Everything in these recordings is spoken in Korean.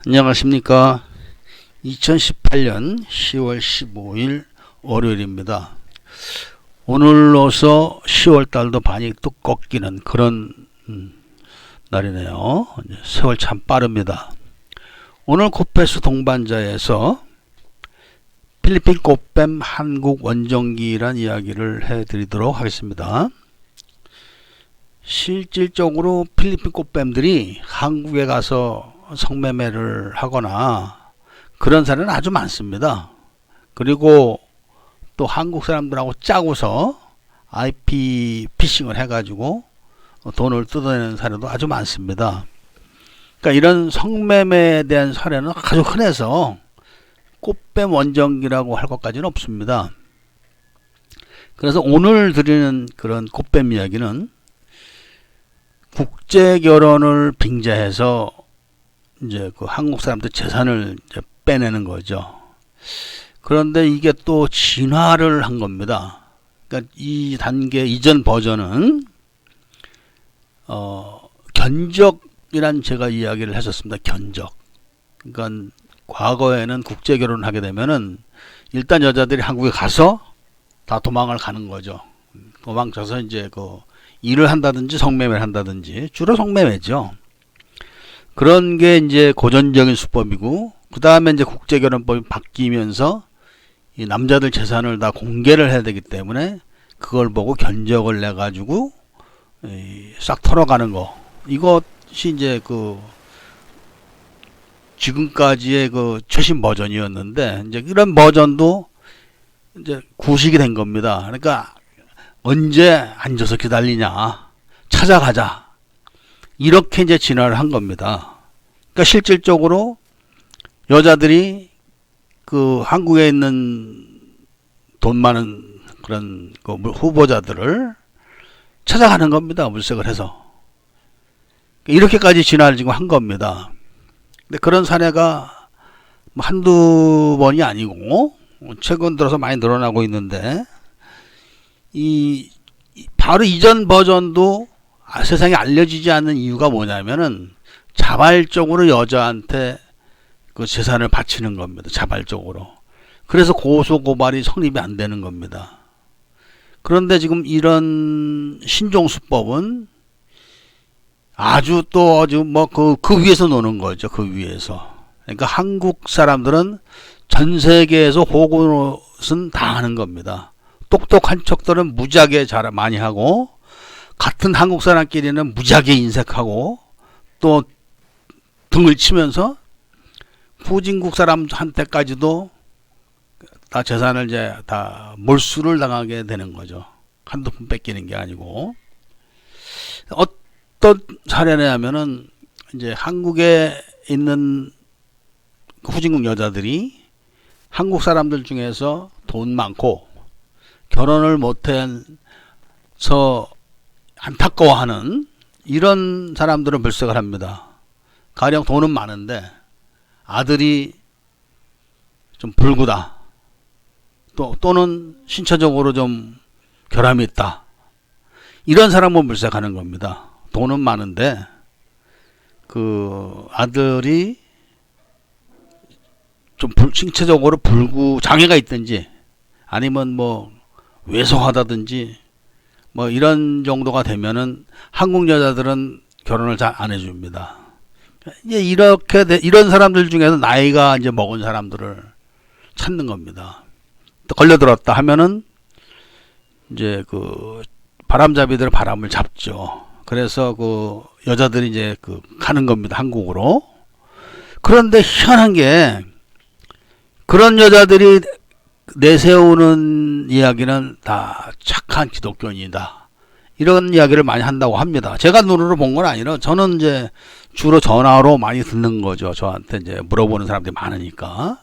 안녕하십니까. 2018년 10월 15일 월요일입니다. 오늘로서 10월달도 반이 뚝 꺾이는 그런 날이네요. 세월 참 빠릅니다. 오늘 코페스 동반자에서 필리핀 꽃뱀 한국 원정기란 이야기를 해드리도록 하겠습니다. 실질적으로 필리핀 꽃뱀들이 한국에 가서 성매매를 하거나 그런 사례는 아주 많습니다. 그리고 또 한국 사람들하고 짜고서 IP 피싱을 해가지고 돈을 뜯어내는 사례도 아주 많습니다. 그러니까 이런 성매매에 대한 사례는 아주 흔해서 꽃뱀 원정기라고 할 것까지는 없습니다. 그래서 오늘 드리는 그런 꽃뱀 이야기는 국제 결혼을 빙자해서 이제 그 한국 사람들 재산을 이제 빼내는 거죠. 그런데 이게 또 진화를 한 겁니다. 그러니까 이 단계 이전 버전은 견적이란 제가 이야기를 했었습니다. 견적. 그러니까 과거에는 국제 결혼을 하게 되면은 일단 여자들이 한국에 가서 다 도망을 가는 거죠. 도망쳐서 이제 그 일을 한다든지 성매매를 한다든지 주로 성매매죠. 그런 게 이제 고전적인 수법이고, 그 다음에 이제 국제결혼법이 바뀌면서 이 남자들 재산을 다 공개를 해야 되기 때문에 그걸 보고 견적을 내 가지고 싹 털어가는 거. 이것이 이제 그 지금까지의 그 최신 버전이었는데, 이제 이런 버전도 이제 구식이 된 겁니다. 그러니까 언제 앉아서 기다리냐, 찾아가자, 이렇게 이제 진화를 한 겁니다. 그러니까 실질적으로 여자들이 그 한국에 있는 돈 많은 그런 그 후보자들을 찾아가는 겁니다. 물색을 해서. 이렇게까지 진화를 지금 한 겁니다. 근데 그런 사례가 한두 번이 아니고 최근 들어서 많이 늘어나고 있는데, 바로 이전 버전도 세상에 알려지지 않는 이유가 뭐냐면은 자발적으로 여자한테 그 재산을 바치는 겁니다. 자발적으로. 그래서 고소고발이 성립이 안 되는 겁니다. 그런데 지금 이런 신종수법은 아주 또 아주 뭐 그 위에서 노는 거죠. 그 위에서. 그러니까 한국 사람들은 전 세계에서 호구노릇은 다 하는 겁니다. 똑똑한 척들은 무지하게 잘 많이 하고, 같은 한국 사람끼리는 무지하게 인색하고, 또 등을 치면서 후진국 사람한테까지도 다 재산을 이제 다 몰수를 당하게 되는 거죠. 한두 푼 뺏기는 게 아니고. 어떤 사례냐면은 이제 한국에 있는 후진국 여자들이 한국 사람들 중에서 돈 많고 결혼을 못해서 안타까워하는 이런 사람들은 물색을 합니다. 가령 돈은 많은데 아들이 좀 불구다, 또는 신체적으로 좀 결함이 있다, 이런 사람은 물색하는 겁니다. 돈은 많은데 그 아들이 좀 신체적으로 장애가 있든지 아니면 뭐 왜소하다든지 뭐 이런 정도가 되면은 한국 여자들은 결혼을 잘 안 해줍니다. 이제 이런 사람들 중에서 나이가 이제 먹은 사람들을 찾는 겁니다. 또 걸려들었다 하면은 이제 그 바람잡이들 바람을 잡죠. 그래서 그 여자들이 이제 그 가는 겁니다. 한국으로. 그런데 희한한 게 그런 여자들이 내세우는 이야기는 다 착한 기독교인이다, 이런 이야기를 많이 한다고 합니다. 제가 눈으로 본 건 아니라 저는 이제 주로 전화로 많이 듣는 거죠. 저한테 이제 물어보는 사람들이 많으니까.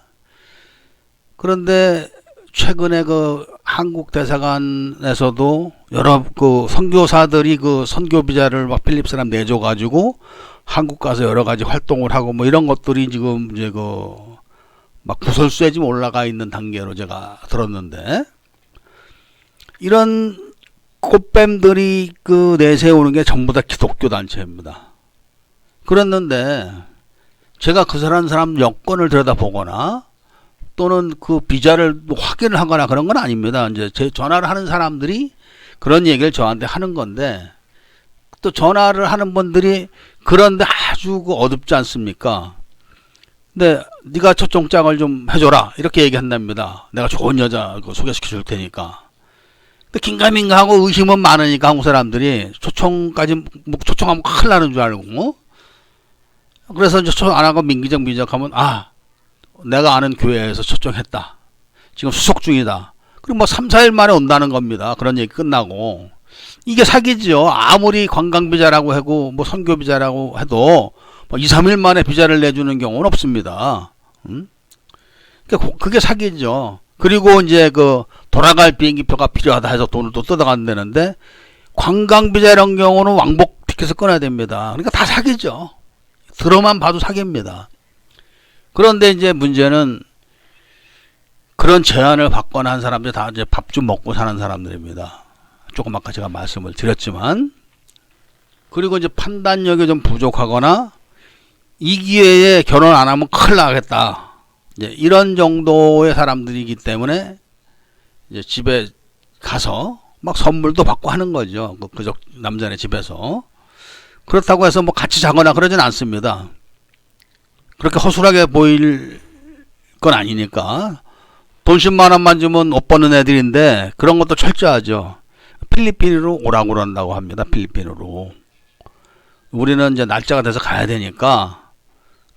그런데 최근에 그 한국 대사관에서도 여러 그 선교사들이 그 선교 비자를 막 필립 사람 내줘 가지고 한국 가서 여러 가지 활동을 하고 뭐 이런 것들이 지금 이제 그 막 구설수에 지금 올라가 있는 단계로 제가 들었는데, 이런 꽃뱀들이 그 내세우는 게 전부 다 기독교 단체입니다. 그랬는데 제가 그 사람 여권을 들여다보거나 또는 그 비자를 확인을 하거나 그런 건 아닙니다. 이제 제 전화를 하는 사람들이 그런 얘기를 저한테 하는 건데, 또 전화를 하는 분들이 그런데 아주 그 어둡지 않습니까? 근데 네가 초청장을 좀 해줘라 이렇게 얘기한답니다. 내가 좋은 여자 소개시켜 줄 테니까. 근데 긴가민가하고 의심은 많으니까 한국 사람들이 초청하면 큰일 나는 줄 알고, 그래서 이제 초청 안 하고 민기적하면 내가 아는 교회에서 초청했다. 지금 수속 중이다. 그리고 뭐 3, 4일 만에 온다는 겁니다. 그런 얘기 끝나고. 이게 사기죠. 아무리 관광비자라고 하고 뭐 선교비자라고 해도 뭐 2, 3일 만에 비자를 내주는 경우는 없습니다. 그게 사기죠. 그리고 이제 그 돌아갈 비행기표가 필요하다 해서 돈을 또 뜯어간다는데, 관광비자 이런 경우는 왕복 티켓을 끊어야 됩니다. 그러니까 다 사기죠. 들어만 봐도 사기입니다. 그런데 이제 문제는 그런 제안을 받거나 한 사람들이 다 이제 밥 좀 먹고 사는 사람들입니다. 조금 아까 제가 말씀을 드렸지만, 그리고 이제 판단력이 좀 부족하거나 이 기회에 결혼 안 하면 큰일 나겠다, 이제 이런 정도의 사람들이기 때문에 이제 집에 가서 막 선물도 받고 하는 거죠. 그저 남자네 집에서. 그렇다고 해서 뭐 같이 자거나 그러진 않습니다. 그렇게 허술하게 보일 건 아니니까. 돈 10만 원만 주면 옷 버는 애들인데 그런 것도 철저하죠. 필리핀으로 오라고 그런다고 합니다. 필리핀으로. 우리는 이제 날짜가 돼서 가야 되니까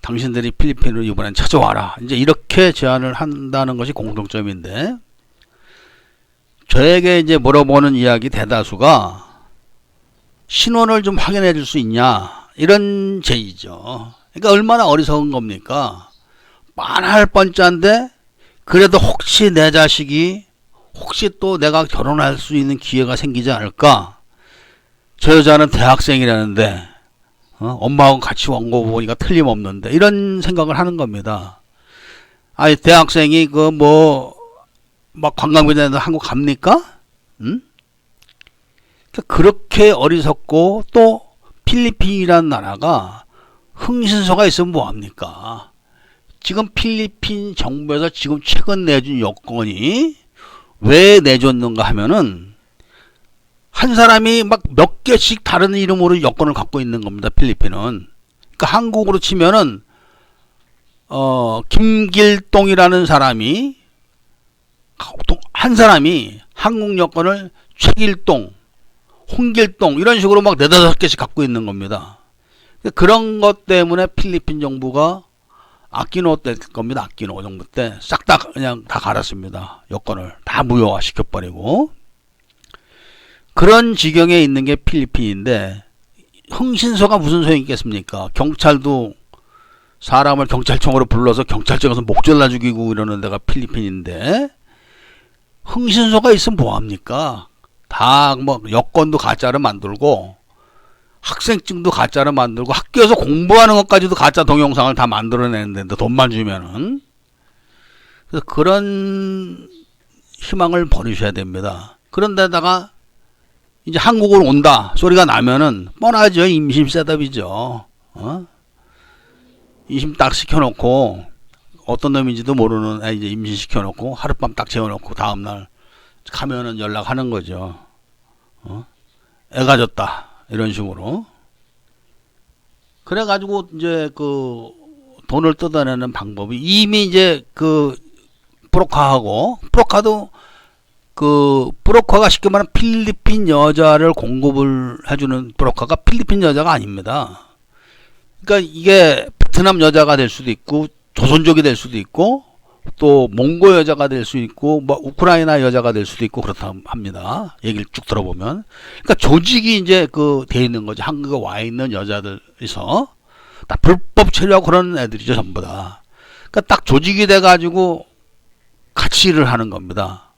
당신들이 필리핀으로 이번엔 찾아와라, 이제 이렇게 제안을 한다는 것이 공통점인데, 저에게 이제 물어보는 이야기 대다수가 신원을 좀 확인해 줄 수 있냐, 이런 제의죠. 그러니까 얼마나 어리석은 겁니까? 뻔할 뻔짠데 그래도 혹시 내 자식이 혹시 또 내가 결혼할 수 있는 기회가 생기지 않을까? 저 여자는 대학생이라는데 엄마하고 같이 온 거 보니까 틀림없는데, 이런 생각을 하는 겁니다. 아니 대학생이 막 관광비자에서 한국 갑니까? 응? 그렇게 어리석고, 또 필리핀이라는 나라가 흥신소가 있으면 뭐합니까? 지금 필리핀 정부에서 지금 최근 내준 여건이 왜 내줬는가 하면은, 한 사람이 막 몇 개씩 다른 이름으로 여권을 갖고 있는 겁니다. 필리핀은. 그러니까 한국으로 치면은 김길동이라는 사람이, 한 사람이 한국 여권을 최길동, 홍길동 이런 식으로 막 4-5개씩 갖고 있는 겁니다. 그런 것 때문에 필리핀 정부가 아키노 때 겁니다. 아키노 정부 때 싹 다 그냥 다 갈았습니다. 여권을 다 무효화 시켜버리고. 그런 지경에 있는 게 필리핀인데, 흥신소가 무슨 소용이 있겠습니까? 경찰도 사람을 경찰청으로 불러서 경찰청에서 목 잘라 죽이고 이러는 데가 필리핀인데, 흥신소가 있으면 뭐합니까? 다 뭐 여권도 가짜로 만들고 학생증도 가짜로 만들고 학교에서 공부하는 것까지도 가짜 동영상을 다 만들어내는데 돈만 주면은. 그래서 그런 희망을 버리셔야 됩니다. 그런데다가 이제 한국으로 온다 소리가 나면은 뻔하죠. 임신 셋업이죠. 임신 딱 시켜놓고, 어떤 놈인지도 모르는 애 이제 임신 시켜놓고 하룻밤 딱 재워놓고 다음날 가면은 연락하는 거죠. 애가 졌다 이런 식으로. 그래가지고 이제 그 돈을 뜯어내는 방법이, 이미 이제 그 브로커도 브로커가 쉽게 말하면 필리핀 여자를 공급을 해주는 브로커가 필리핀 여자가 아닙니다. 그러니까 이게 베트남 여자가 될 수도 있고 조선족이 될 수도 있고 또 몽고 여자가 될 수 있고 뭐 우크라이나 여자가 될 수도 있고 그렇다 합니다. 얘기를 쭉 들어보면. 그러니까 조직이 이제 돼 있는 거죠. 한국에 와 있는 여자들에서 다 불법 체류하고 그런 애들이죠, 전부 다. 그러니까 딱 조직이 돼 가지고 같이 일을 하는 겁니다.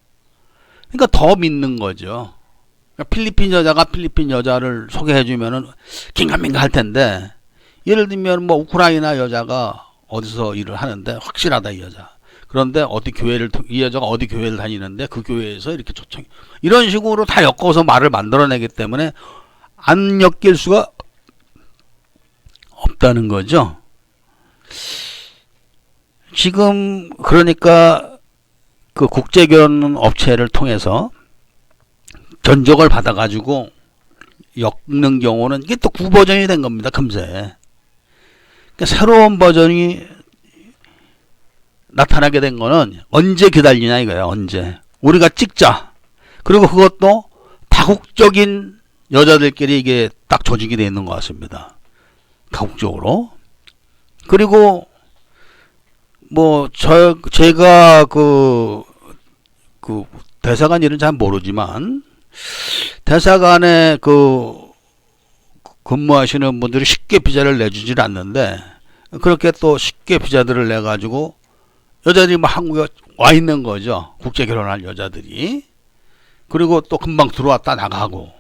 그러니까 더 믿는 거죠. 그러니까 필리핀 여자가 필리핀 여자를 소개해 주면은 긴가민가 할 텐데, 예를 들면 뭐 우크라이나 여자가 어디서 일을 하는데 확실하다 이 여자. 그런데 이 여자가 어디 교회를 다니는데 그 교회에서 이렇게 초청, 이런 식으로 다 엮어서 말을 만들어내기 때문에 안 엮일 수가 없다는 거죠. 지금 그러니까 그 국제결혼 업체를 통해서 견적을 받아가지고 엮는 경우는 이게 또 구버전이 된 겁니다. 금세. 그러니까 새로운 버전이 나타나게 된 거는 언제 기다리냐 이거야. 언제. 우리가 찍자. 그리고 그것도 다국적인 여자들끼리 이게 딱 조직이 되어 있는 것 같습니다. 다국적으로. 그리고 뭐 제가 그 대사관 일은 잘 모르지만 대사관에 근무하시는 분들이 쉽게 비자를 내주질 않는데 그렇게 또 쉽게 비자들을 내 가지고 여자들이 막 한국에 와 있는 거죠. 국제 결혼할 여자들이. 그리고 또 금방 들어왔다 나가고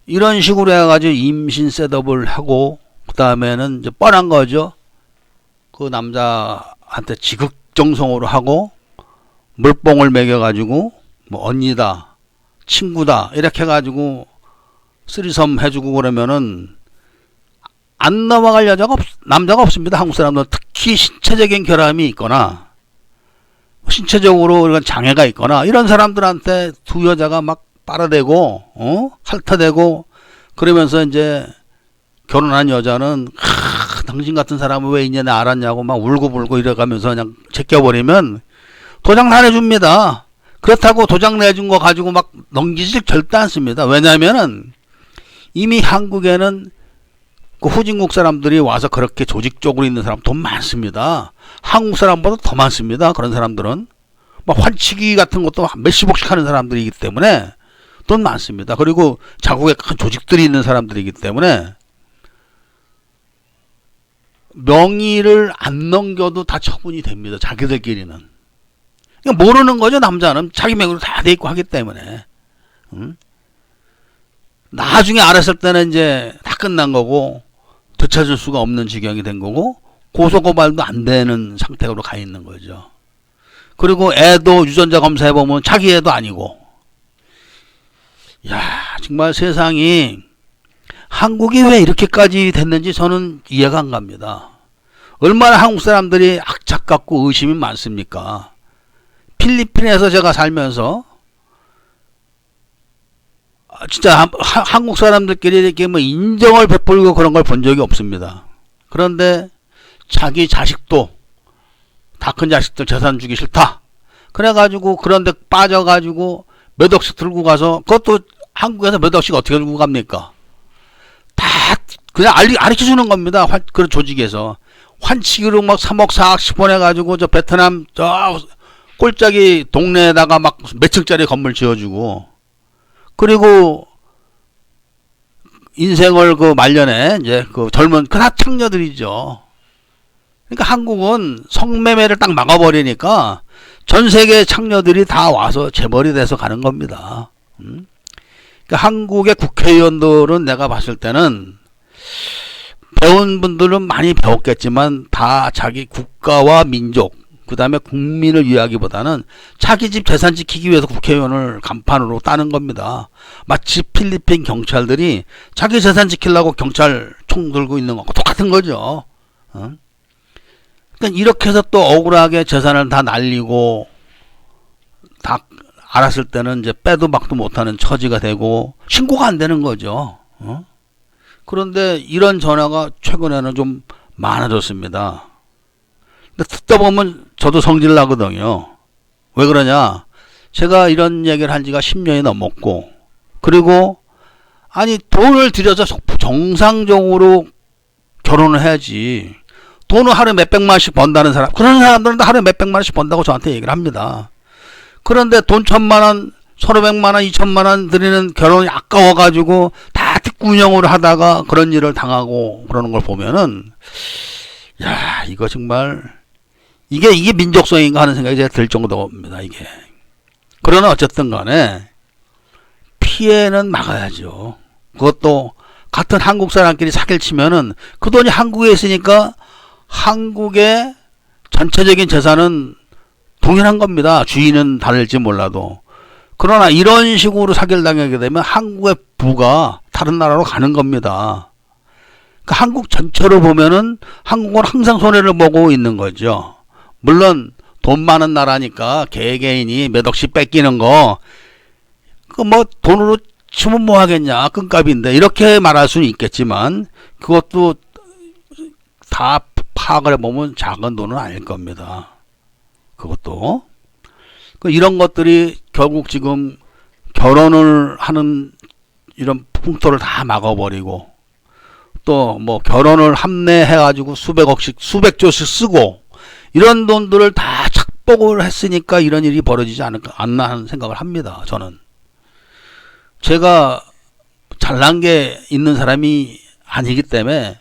이런 식으로 해가지고 임신 셋업을 하고 그 다음에는 이제 뻔한 거죠. 그 남자한테 지극정성으로 하고 물뽕을 먹여가지고 뭐 언니다 친구다 이렇게 해가지고 쓰리섬 해주고 그러면은 안 넘어갈 남자가 없습니다. 한국 사람들은 특히 신체적인 결함이 있거나 신체적으로 장애가 있거나 이런 사람들한테 두 여자가 막 빨아대고 핥아대고 그러면서 이제 결혼한 여자는 당신 같은 사람은 왜 있냐 나 알았냐고 막 울고불고 이래가면서 그냥 제껴버리면 도장 안 해줍니다. 그렇다고 도장 내준 거 가지고 막 넘기질 절대 않습니다. 왜냐하면은 이미 한국에는 그 후진국 사람들이 와서 그렇게 조직적으로 있는 사람 돈 많습니다. 한국 사람보다 더 많습니다. 그런 사람들은 막 환치기 같은 것도 몇십억씩 하는 사람들이기 때문에 돈 많습니다. 그리고 자국에 큰 조직들이 있는 사람들이기 때문에 명의를 안 넘겨도 다 처분이 됩니다. 자기들끼리는. 그러니까 모르는 거죠. 남자는 자기 명의로 다 돼 있고 하기 때문에. 나중에 알았을 때는 이제 다 끝난 거고 되찾을 수가 없는 지경이 된 거고 고소고발도 안 되는 상태로 가 있는 거죠. 그리고 애도 유전자 검사해보면 자기 애도 아니고. 야, 정말 세상이 한국이 왜 이렇게까지 됐는지 저는 이해가 안 갑니다. 얼마나 한국 사람들이 악착 같고 의심이 많습니까? 필리핀에서 제가 살면서 진짜 한국 사람들끼리 이렇게 뭐 인정을 베풀고 그런 걸 본 적이 없습니다. 그런데 자기 자식도 다 큰 자식들 재산 주기 싫다. 그래가지고 그런데 빠져가지고 몇 억씩 들고 가서 그것도 한국에서 몇 억씩 어떻게 들고 갑니까? 다 그냥 가르쳐 주는 겁니다. 그런 조직에서 환치기로 막 3억 4억씩 보내가지고 저 베트남 저 꼴짝이 동네에다가 막 몇 층짜리 건물 지어주고 그리고 인생을 그 말년에 이제 그 젊은 그 다 창녀들이죠. 그러니까 한국은 성매매를 딱 막아버리니까 전 세계 창녀들이 다 와서 재벌이 돼서 가는 겁니다. 그러니까 한국의 국회의원들은 내가 봤을 때는 배운 분들은 많이 배웠겠지만 다 자기 국가와 민족 그 다음에 국민을 위하기보다는 자기 집 재산 지키기 위해서 국회의원을 간판으로 따는 겁니다. 마치 필리핀 경찰들이 자기 재산 지키려고 경찰 총 들고 있는 거고 똑같은 거죠. 그러니까 이렇게 해서 또 억울하게 재산을 다 날리고 다 알았을 때는 이제 빼도 박도 못하는 처지가 되고 신고가 안 되는 거죠. 그런데 이런 전화가 최근에는 좀 많아졌습니다. 근데 듣다 보면 저도 성질 나거든요. 왜 그러냐? 제가 이런 얘기를 한 지가 10년이 넘었고, 그리고, 아니, 돈을 들여서 정상적으로 결혼을 해야지. 돈을 하루에 몇백만원씩 번다는 사람, 그런 사람들은 하루에 몇백만원씩 번다고 저한테 얘기를 합니다. 그런데 돈 1,000만원, 1,500만원, 2,000만원 드리는 결혼이 아까워가지고 다 뒷구녕으로 하다가 그런 일을 당하고 그러는 걸 보면은, 야, 이거 정말, 이게 민족성인가 하는 생각이 제가 들 정도입니다, 이게. 그러나 어쨌든 간에, 피해는 막아야죠. 그것도 같은 한국 사람끼리 사기를 치면은 그 돈이 한국에 있으니까 한국의 전체적인 재산은 동일한 겁니다. 주인은 다를지 몰라도. 그러나 이런 식으로 사기를 당하게 되면 한국의 부가 다른 나라로 가는 겁니다. 그 한국 전체로 보면은 한국은 항상 손해를 보고 있는 거죠. 물론 돈 많은 나라니까 개개인이 몇 억씩 뺏기는 거, 그 뭐 돈으로 치면 뭐 하겠냐, 끈값인데 이렇게 말할 수는 있겠지만 그것도 다 파악을 해보면 작은 돈은 아닐 겁니다. 그것도 이런 것들이 결국 지금 결혼을 하는 이런 풍토를 다 막아버리고, 또 뭐 결혼을 합례해가지고 수백억씩 수백조씩 쓰고 이런 돈들을 다 착복을 했으니까 이런 일이 벌어지지 않나 하는 생각을 합니다. 저는 제가 잘난 게 있는 사람이 아니기 때문에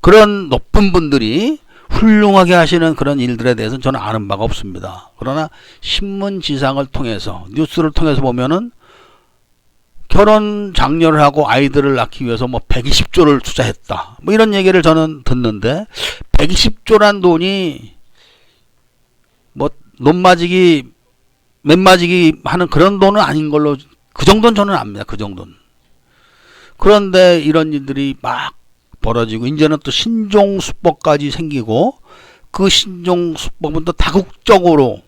그런 높은 분들이 훌륭하게 하시는 그런 일들에 대해서는 저는 아는 바가 없습니다. 그러나 신문지상을 통해서, 뉴스를 통해서 보면은 결혼 장려를 하고 아이들을 낳기 위해서 뭐 120조를 투자했다, 뭐 이런 얘기를 저는 듣는데, 120조란 돈이 뭐 논마지기 맨마지기 하는 그런 돈은 아닌 걸로, 그 정도는 저는 압니다. 그 정도는. 그런데 이런 일들이 막 벌어지고, 이제는 또 신종수법까지 생기고, 그 신종수법은 또 다국적으로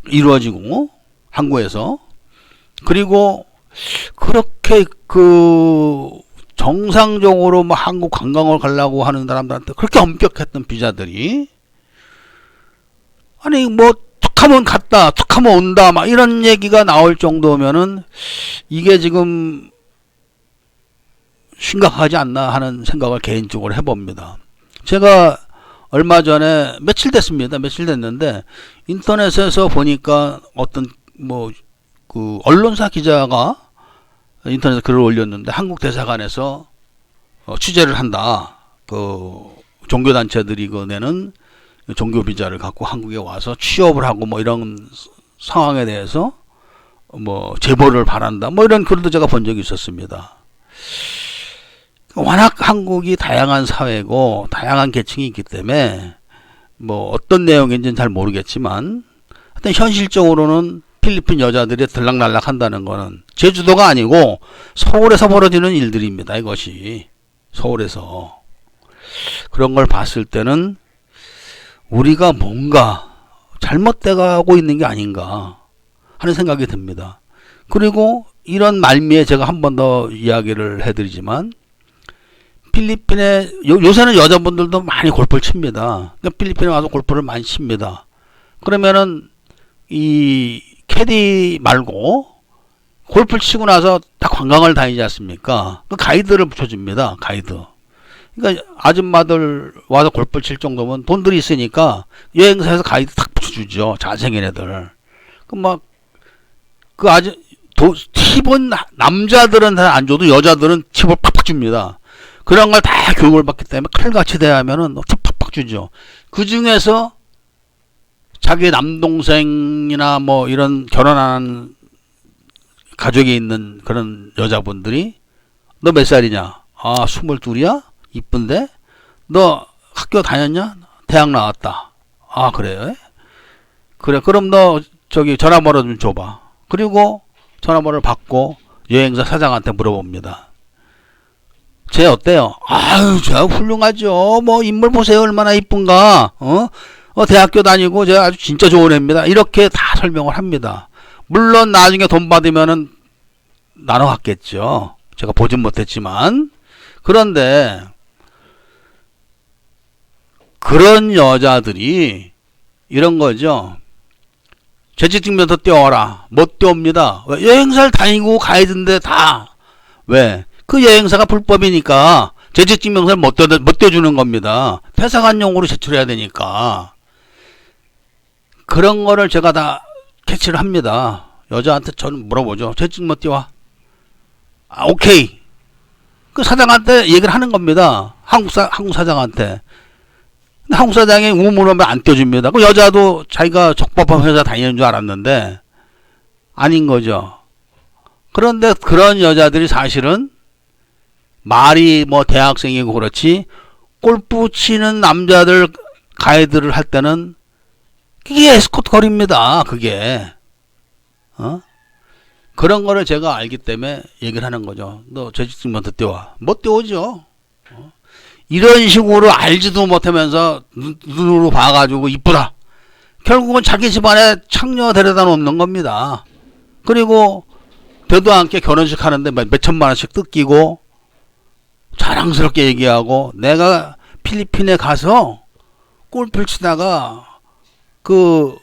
이루어지고 한국에서, 그리고 그렇게 그 정상적으로 뭐 한국 관광을 가려고 하는 사람들한테 그렇게 엄격했던 비자들이, 아니 뭐 툭하면 갔다 툭하면 온다 막 이런 얘기가 나올 정도면은 이게 지금 심각하지 않나 하는 생각을 개인적으로 해봅니다. 제가 얼마 전에, 며칠 됐습니다. 며칠 됐는데 인터넷에서 보니까 어떤 뭐 그 언론사 기자가 인터넷에 글을 올렸는데, 한국 대사관에서 취재를 한다. 그 종교단체들이 그 내는 종교 비자를 갖고 한국에 와서 취업을 하고 뭐 이런 상황에 대해서 뭐 제보를 바란다, 뭐 이런 글도 제가 본 적이 있었습니다. 워낙 한국이 다양한 사회고 다양한 계층이 있기 때문에 뭐 어떤 내용인지는 잘 모르겠지만, 하여튼 현실적으로는 필리핀 여자들이 들락날락 한다는 거는 제주도가 아니고 서울에서 벌어지는 일들입니다. 이것이 서울에서. 그런 걸 봤을 때는 우리가 뭔가 잘못돼가고 있는 게 아닌가 하는 생각이 듭니다. 그리고 이런 말미에 제가 한 번 더 이야기를 해드리지만, 필리핀에 요새는 여자분들도 많이 골프를 칩니다. 그러니까 필리핀에 와서 골프를 많이 칩니다. 그러면은 이 캐디 말고 골프를 치고 나서 다 관광을 다니지 않습니까? 그 가이드를 붙여줍니다. 가이드. 그러니까 아줌마들 와서 골프를 칠 정도면 돈들이 있으니까 여행사에서 가이드 탁 붙여주죠. 잘생긴 애들. 팁은 남자들은 다 안 줘도 여자들은 팁을 팍팍 줍니다. 그런 걸 다 교육을 받기 때문에 칼같이 대하면은 팁 팍팍 주죠. 그 중에서 자기 남동생이나 뭐 이런 결혼한 가족이 있는 그런 여자분들이, 너 몇 살이냐? 아, 22이야? 이쁜데? 너 학교 다녔냐? 대학 나왔다. 아, 그래요? 그래, 그럼 너 저기 전화번호 좀 줘봐. 그리고 전화번호를 받고 여행사 사장한테 물어봅니다. 쟤 어때요? 아유, 저 훌륭하죠. 뭐 인물 보세요. 얼마나 이쁜가. 대학교 다니고 제가 아주 진짜 좋은 애입니다. 이렇게 다 설명을 합니다. 물론 나중에 돈 받으면은 나눠 갖겠죠. 제가 보진 못했지만. 그런데 그런 여자들이 이런 거죠. 재직증명서 떼어와라. 못 떼옵니다. 왜? 여행사를 다니고 가이드인데 다. 왜? 그 여행사가 불법이니까 재직증명서를 못 떼주는 겁니다. 대사관용으로 제출해야 되니까. 그런 거를 제가 다 캐치를 합니다. 여자한테 저는 물어보죠. 재직증명 띄워. 아, 오케이. 그 사장한테 얘기를 하는 겁니다. 한국 사장한테. 근데 한국 사장이 우물하면 안 떼줍니다. 그 여자도 자기가 적법한 회사 다니는 줄 알았는데 아닌 거죠. 그런데 그런 여자들이 사실은 말이 뭐 대학생이고 그렇지, 골프 치는 남자들 가이드를 할 때는 그게 에스코트 거리입니다. 그게. 그런 거를 제가 알기 때문에 얘기를 하는 거죠. 너 재직증명서 떼와. 못 떼오죠. 이런 식으로 알지도 못하면서 눈으로 봐가지고 이쁘다. 결국은 자기 집안에 창녀 데려다 놓는 겁니다. 그리고 되도 않게 결혼식 하는데 몇 천만 원씩 뜯기고 자랑스럽게 얘기하고 내가 필리핀에 가서 골프를 치다가 그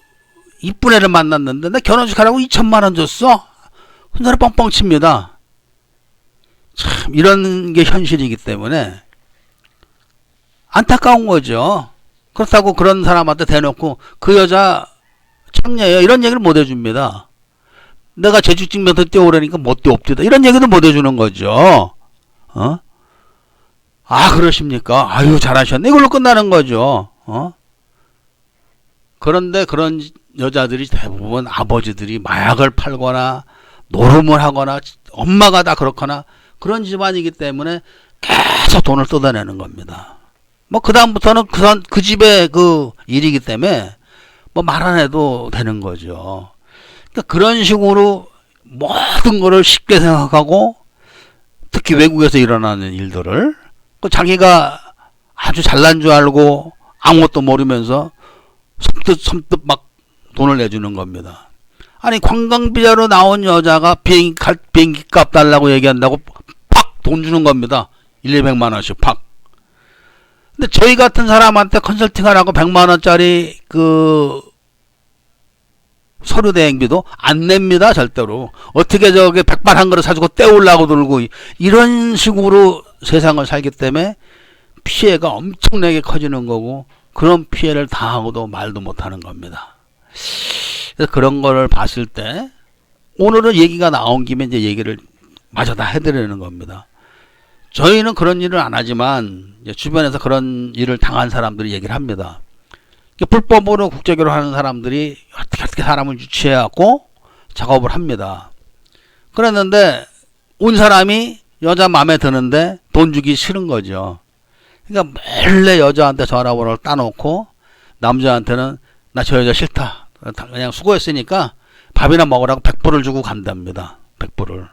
이쁜 애를 만났는데 나 결혼식 하라고 2천만 원 줬어? 혼자로 뻥뻥 칩니다. 참 이런 게 현실이기 때문에 안타까운 거죠. 그렇다고 그런 사람한테 대놓고 그 여자 창녀예요 이런 얘기를 못 해줍니다. 내가 재직증명서 떼오라니까 못 떼옵디다 이런 얘기도 못 해주는 거죠. 아 그러십니까? 아유 잘하셨네 이걸로 끝나는 거죠. 그런데 그런 여자들이 대부분 아버지들이 마약을 팔거나 노름을 하거나 엄마가 다 그렇거나 그런 집안이기 때문에 계속 돈을 뜯어내는 겁니다. 뭐 그 다음부터는 그 집의 그 일이기 때문에 뭐 말 안 해도 되는 거죠. 그러니까 그런 식으로 모든 거를 쉽게 생각하고 특히 외국에서 일어나는 일들을 자기가 아주 잘난 줄 알고 아무것도 모르면서 섬뜩 막 돈을 내주는 겁니다. 아니 관광비자로 나온 여자가 비행기 값 달라고 얘기한다고 팍 돈 주는 겁니다. 1, 200만 원씩 팍. 근데 저희 같은 사람한테 컨설팅 하라고 100만 원짜리 그 서류 대행비도 안 냅니다. 절대로. 어떻게 저게 백반 한 그릇 사주고 떼우려고 들고 이런 식으로 세상을 살기 때문에 피해가 엄청나게 커지는 거고 그런 피해를 당하고도 말도 못하는 겁니다. 그래서 그런 거를 봤을 때 오늘은 얘기가 나온 김에 이제 얘기를 마저 다 해드리는 겁니다. 저희는 그런 일을 안 하지만 주변에서 그런 일을 당한 사람들이 얘기를 합니다. 불법으로 국제결혼하는 사람들이 어떻게 사람을 유치해갖고 작업을 합니다. 그랬는데 온 사람이 여자 마음에 드는데 돈 주기 싫은 거죠. 그러니까 몰래 여자한테 전화번호를 따놓고 남자한테는 나 저 여자 싫다. 그냥 수고했으니까 밥이나 먹으라고 100불을 주고 간답니다. 100불을.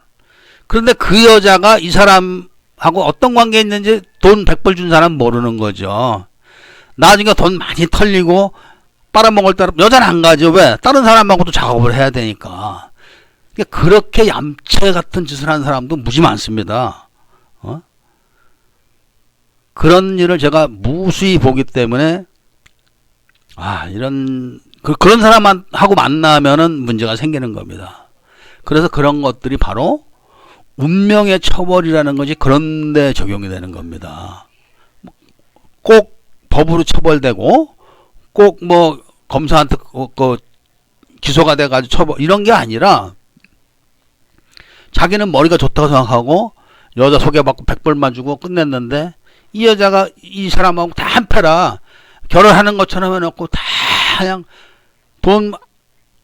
그런데 그 여자가 이 사람하고 어떤 관계에 있는지 돈 100불 준 사람은 모르는 거죠. 나중에 돈 많이 털리고 빨아먹을 때 여자는 안 가죠. 왜? 다른 사람하고도 작업을 해야 되니까. 그렇게 얌체 같은 짓을 하는 사람도 무지 많습니다. 그런 일을 제가 무수히 보기 때문에 그런 사람하고 만나면은 문제가 생기는 겁니다. 그래서 그런 것들이 바로 운명의 처벌이라는 것이 그런 데 적용이 되는 겁니다. 꼭 법으로 처벌되고 꼭 뭐 검사한테 기소가 돼가지고 처벌 이런 게 아니라 자기는 머리가 좋다고 생각하고 여자 소개받고 100불만 주고 끝냈는데 이 여자가 이 사람하고 다 한패라 결혼하는 것처럼 해놓고 다 그냥 돈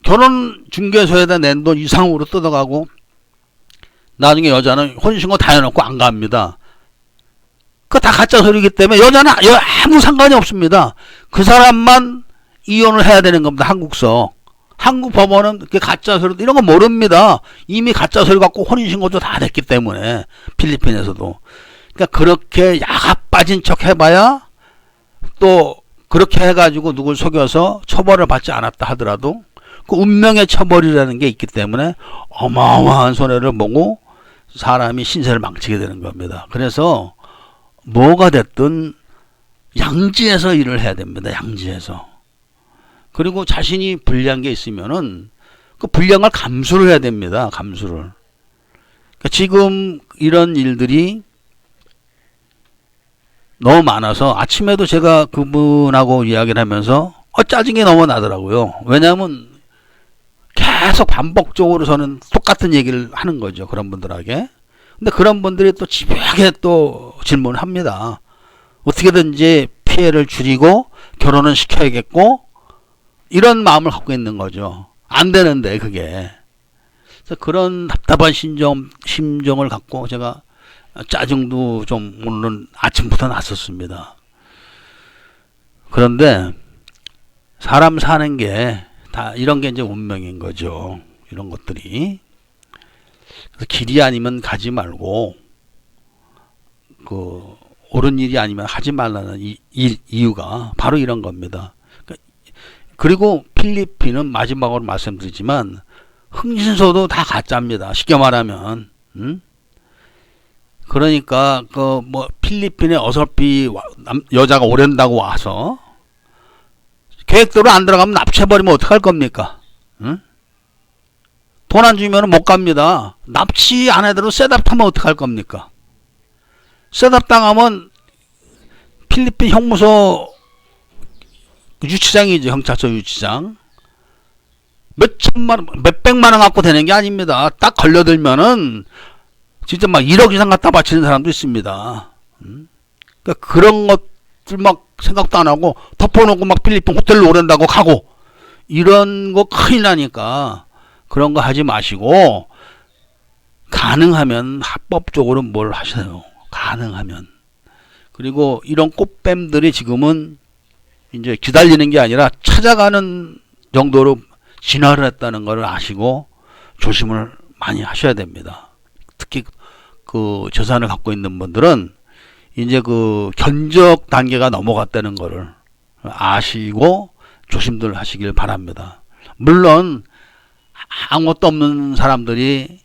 결혼 중개소에다 낸 돈 이상으로 뜯어가고 나중에 여자는 혼인신고 다 해놓고 안 갑니다. 그거 다 가짜 소리이기 때문에 여자는 아무 상관이 없습니다. 그 사람만 이혼을 해야 되는 겁니다. 한국 법원은 그 가짜 소리 이런 거 모릅니다. 이미 가짜 소리 갖고 혼인신고도 다 됐기 때문에 필리핀에서도. 그러니까 그렇게 야가 빠진 척 해봐야 또 그렇게 해가지고 누굴 속여서 처벌을 받지 않았다 하더라도 그 운명의 처벌이라는 게 있기 때문에 어마어마한 손해를 보고 사람이 신세를 망치게 되는 겁니다. 그래서 뭐가 됐든 양지에서 일을 해야 됩니다. 양지에서. 그리고 자신이 불리한 게 있으면은 그 불리한 걸 감수를 해야 됩니다. 감수를. 그러니까 지금 이런 일들이 너무 많아서 아침에도 제가 그분하고 이야기를 하면서 짜증이 너무 나더라고요. 왜냐하면 계속 반복적으로 저는 똑같은 얘기를 하는 거죠. 그런 분들에게. 근데 그런 분들이 또 집요하게 또 질문을 합니다. 어떻게든지 피해를 줄이고 결혼은 시켜야겠고 이런 마음을 갖고 있는 거죠. 안 되는데 그게. 그래서 그런 답답한 심정을 갖고 제가 짜증도 좀 오늘은 아침부터 났었습니다. 그런데 사람 사는 게 다 이런 게 이제 운명인 거죠. 이런 것들이. 그래서 길이 아니면 가지 말고 옳은 일이 아니면 하지 말라는 이유가 바로 이런 겁니다. 그리고 필리핀은 마지막으로 말씀드리지만 흥신소도 다 가짜입니다. 쉽게 말하면. 그러니까 그 뭐 필리핀에 어설피 여자가 오랜다고 와서 계획대로 안 들어가면 납치해버리면 어떡할 겁니까? 돈 안 주면 못 갑니다. 납치 안 해도 셋업 타면 어떡할 겁니까? 셋업 당하면 필리핀 형무소 유치장이죠. 경찰서 유치장. 몇백만 원 갖고 되는 게 아닙니다. 딱 걸려들면은 진짜 막 1억 이상 갖다 바치는 사람도 있습니다. 그러니까 그런 것들 막 생각도 안 하고 덮어놓고 막 필리핀 호텔로 오랜다고 가고 이런 거 큰일 나니까 그런 거 하지 마시고 가능하면 합법적으로 뭘 하세요. 가능하면. 그리고 이런 꽃뱀들이 지금은 이제 기다리는 게 아니라 찾아가는 정도로 진화를 했다는 걸 아시고 조심을 많이 하셔야 됩니다. 특히 그 재산을 갖고 있는 분들은 이제 그 견적 단계가 넘어갔다는 거를 아시고 조심들 하시길 바랍니다. 물론 아무것도 없는 사람들이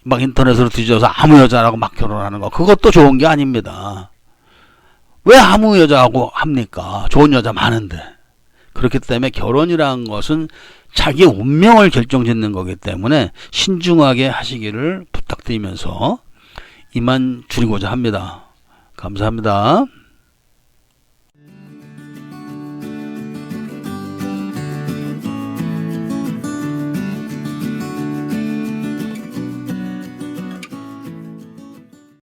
막 인터넷으로 뒤져서 아무 여자라고 막 결혼하는 거 그것도 좋은 게 아닙니다. 왜 아무 여자하고 합니까? 좋은 여자 많은데. 그렇기 때문에 결혼이라는 것은 자기의 운명을 결정짓는 거기 때문에 신중하게 하시기를 부탁드리면서 이만 줄이고자 합니다. 감사합니다.